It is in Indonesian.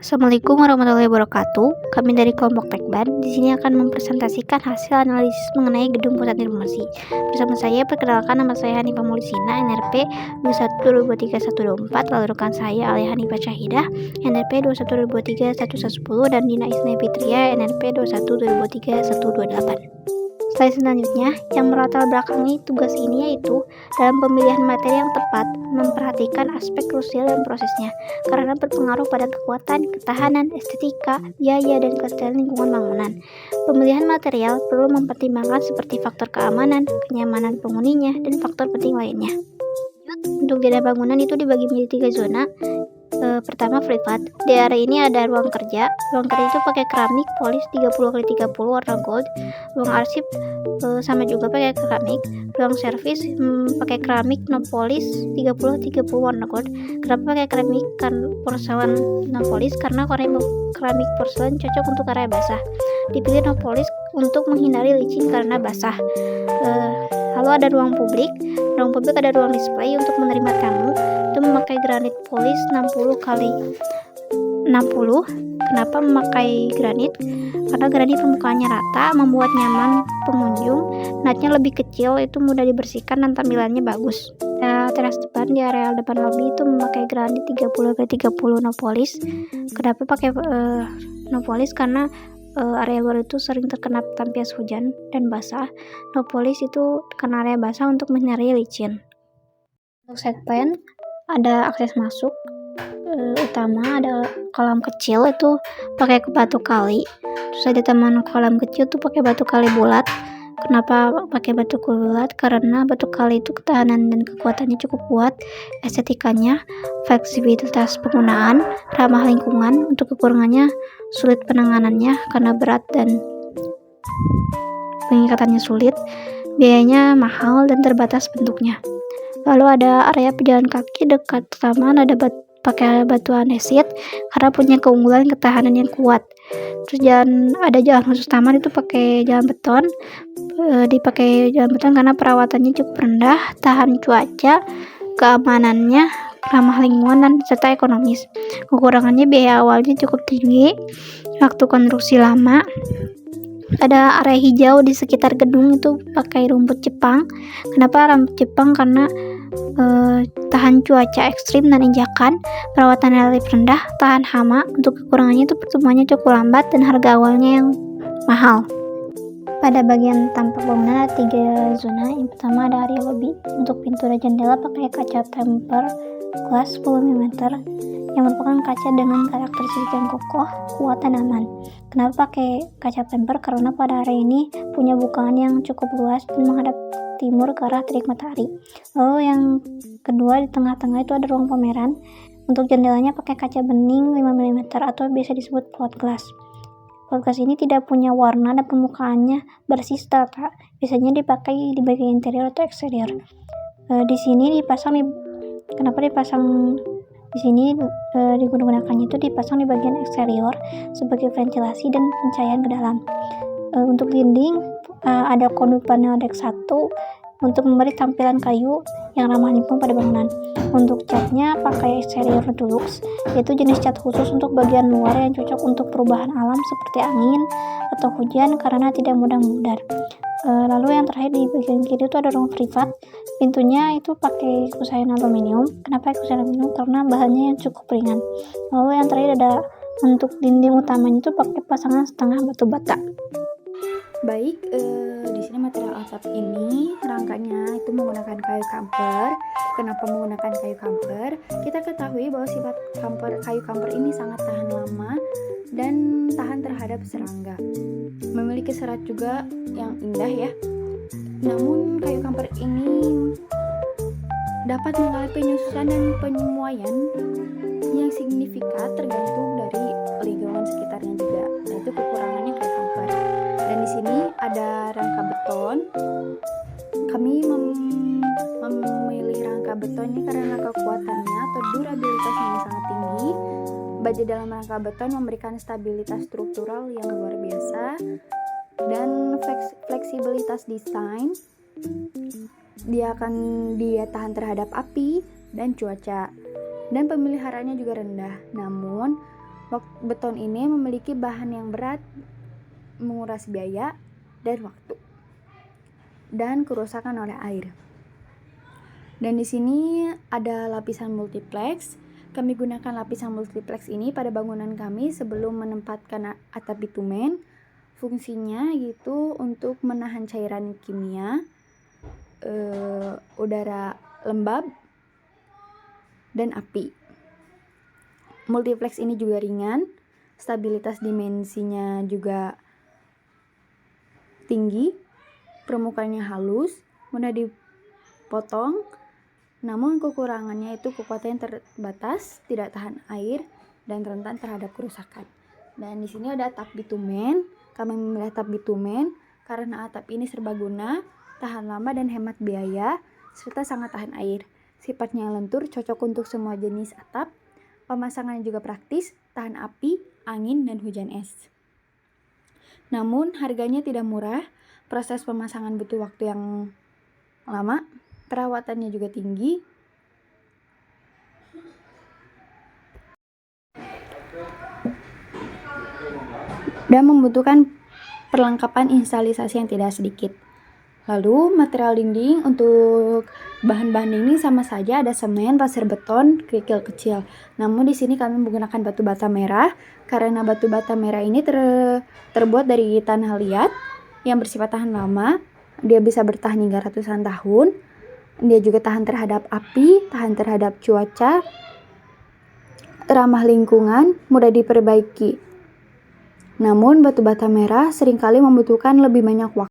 Assalamualaikum warahmatullahi wabarakatuh. Kami dari kelompok Tekban di sini akan mempresentasikan hasil analisis mengenai Gedung Pusat Informasi. Bersama saya, perkenalkan, nama saya Hanifah Maulisina, NRP 2120231124, lalu rekan saya Alia Hanifah Syahidah, NRP 2120231110, dan Dina Isnaya Fitria, NRP 2120231228. Slide selanjutnya, yang melatar belakangi tugas ini yaitu dalam pemilihan materi yang tepat, memperhatikan aspek krusial dan prosesnya, karena berpengaruh pada kekuatan, ketahanan, estetika, biaya, dan kelestarian lingkungan bangunan. Pemilihan material perlu mempertimbangkan seperti faktor keamanan, kenyamanan penghuninya, dan faktor penting lainnya. Untuk zona bangunan itu dibagi menjadi 3 zona. Pertama, privat. Di area ini ada ruang kerja. Ruang kerja itu pakai keramik polis 30x30 warna gold. Ruang arsip sama juga pakai keramik. Ruang servis pakai keramik no polis 30x30 warna gold. Kenapa pakai keramik porselen no polis? Karena keramik porselen cocok untuk area basah. Dipilih no polis untuk menghindari licin karena basah. Lalu ada ruang publik. Ruang publik ada ruang display untuk menerima tamu. Itu memakai granit polis 60x60. Kenapa memakai granit? Karena granit permukaannya rata, membuat nyaman pengunjung. Natnya lebih kecil, itu mudah dibersihkan dan tampilannya bagus. Nah, teras depan di area depan lobby itu memakai granit 30x30 no polish. Kenapa pakai no polish? Karena area luar itu sering terkena tampias hujan dan basah. No polish itu karena area basah untuk menghindari licin. Untuk side plan ada akses masuk utama, ada kolam kecil itu pakai batu kali. Terus ada taman kolam kecil tuh pakai batu kali bulat. Kenapa pakai batu kali bulat? Karena batu kali itu ketahanan dan kekuatannya cukup kuat, estetikanya, fleksibilitas penggunaan, ramah lingkungan. Untuk kekurangannya sulit penanganannya karena berat dan pengikatannya sulit, biayanya mahal dan terbatas bentuknya. Lalu ada area pejalan kaki dekat taman, ada pakai batu andesit karena punya keunggulan ketahanan yang kuat. Terus ada jalan khusus taman itu pakai jalan beton. Dipakai jalan beton karena perawatannya cukup rendah, tahan cuaca, keamanannya, ramah lingkungan, dan serta ekonomis. Kekurangannya biaya awalnya cukup tinggi, waktu konstruksi lama. Ada area hijau di sekitar gedung itu pakai rumput Jepang. Kenapa rumput Jepang? Karena tahan cuaca ekstrim dan injakan, perawatan relatif rendah, tahan hama. Untuk kekurangannya itu pertumbuhannya cukup lambat dan harga awalnya yang mahal. Pada bagian tampak bangunan ada 3 zona. Yang pertama ada area lobby. Untuk pintu dan jendela pakai kaca temper glass 10 mm yang merupakan kaca dengan karakteristik yang kokoh, kuat, dan aman. Kenapa pakai kaca temper? Karena pada area ini punya bukaan yang cukup luas dan menghadap timur ke arah terik matahari. Lalu yang kedua, di tengah-tengah itu ada ruang pameran. Untuk jendelanya pakai kaca bening 5 mm atau biasa disebut plot glass. Plot glass ini tidak punya warna dan permukaannya bersih rata. Biasanya dipakai di bagian interior atau eksterior. Di sini dipasang kenapa dipasang di sini digunakannya itu dipasang di bagian eksterior sebagai ventilasi dan pencahayaan ke dalam. Untuk dinding ada conduit panel deck 1 untuk memberi tampilan kayu yang ramah lingkungan pada bangunan. Untuk catnya pakai exterior Dulux, yaitu jenis cat khusus untuk bagian luar yang cocok untuk perubahan alam seperti angin atau hujan karena tidak mudah memudar. Lalu yang terakhir di bagian kiri itu ada ruang privat. Pintunya itu pakai kusen aluminium. Kenapa kusen aluminium? Karena bahannya yang cukup ringan. Lalu yang terakhir ada untuk dinding utamanya itu pakai pasangan setengah batu bata. Baik, di sini material atap ini rangkanya itu menggunakan kayu kamper. Kenapa menggunakan kayu kamper? Kita ketahui bahwa sifat kayu kamper ini sangat tahan lama dan tahan terhadap serangga. Memiliki serat juga yang indah ya. Namun kayu kamper ini dapat mengalami penyusutan dan penyemuaian yang signifikan tergantung dari lingkungan sekitarnya juga. Nah, itu kekurangannya kayu kamper. Dan di sini ada rangka beton. Kami memilih rangka beton ini karena kekuatannya atau durabilitasnya yang sangat tinggi. Baja dalam rangka beton memberikan stabilitas struktural yang luar biasa dan fleksibilitas desain. Dia tahan terhadap api dan cuaca, dan pemeliharaannya juga rendah. Namun Beton ini memiliki bahan yang berat, menguras biaya dan waktu, dan kerusakan oleh air. Dan di sini ada lapisan multiplex. Kami gunakan lapisan multiplex ini pada bangunan kami sebelum menempatkan atap bitumen. Fungsinya gitu untuk menahan cairan kimia, udara lembab, dan api. Multiplex ini juga ringan, stabilitas dimensinya juga tinggi, permukaannya halus, mudah dipotong, namun kekurangannya itu kekuatannya terbatas, tidak tahan air, dan rentan terhadap kerusakan. Dan di sini ada atap bitumen. Kami memilih atap bitumen karena atap ini serbaguna, tahan lama dan hemat biaya, serta sangat tahan air. Sifatnya lentur, cocok untuk semua jenis atap. Pemasangannya juga praktis, tahan api, angin, dan hujan es. Namun harganya tidak murah, proses pemasangan butuh waktu yang lama, perawatannya juga tinggi. Dan membutuhkan perlengkapan instalisasi yang tidak sedikit. Lalu material dinding, untuk bahan-bahan dinding sama saja, ada semen, pasir beton, kerikil kecil. Namun di sini kami menggunakan batu bata merah karena batu bata merah ini terbuat dari tanah liat yang bersifat tahan lama. Dia bisa bertahan hingga ratusan tahun. Dia juga tahan terhadap api, tahan terhadap cuaca, ramah lingkungan, mudah diperbaiki. Namun batu bata merah seringkali membutuhkan lebih banyak waktu